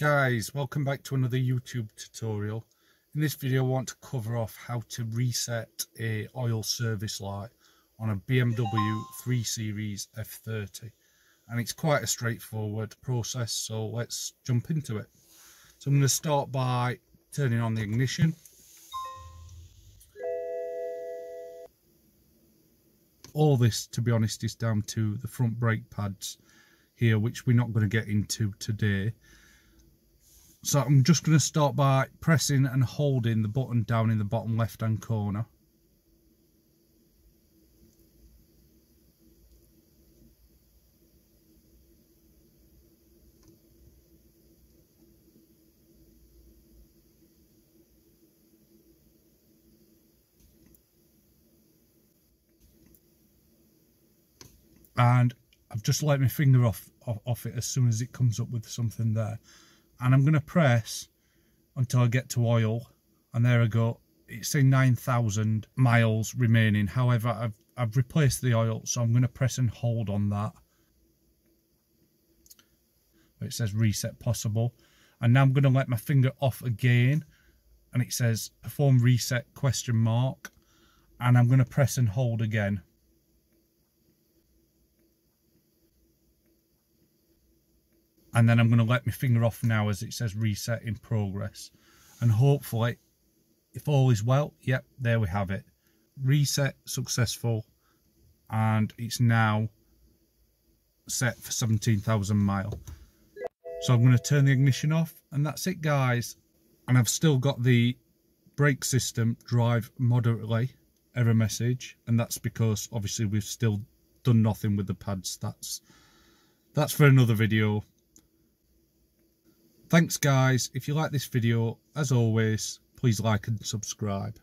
Guys, welcome back to another YouTube tutorial. In this video I want to cover off how to reset a oil service light on a BMW 3 Series F30, and it's quite a straightforward process, so let's jump into it. So I'm going to start by turning on the ignition. All this, to be honest, is down to the front brake pads here, which we're not going to get into today. So I'm just going to start by pressing and holding the button down in the bottom left hand corner. And I've just let my finger off it as soon as it comes up with something there. And I'm going to press until I get to oil, and there I go. It's saying 9,000 miles remaining. However, I've replaced the oil, so I'm going to press and hold on that. It says reset possible. And now I'm going to let my finger off again, and it says perform reset ? And I'm going to press and hold again. And then I'm going to let my finger off now as it says reset in progress. And hopefully, if all is well, yep, there we have it. Reset successful. And it's now set for 17,000 miles. So I'm going to turn the ignition off, and that's it, guys. And I've still got the brake system drive moderately error message. And that's because obviously we've still done nothing with the pads. That's for another video. Thanks guys. If you like this video, as always, please like and subscribe.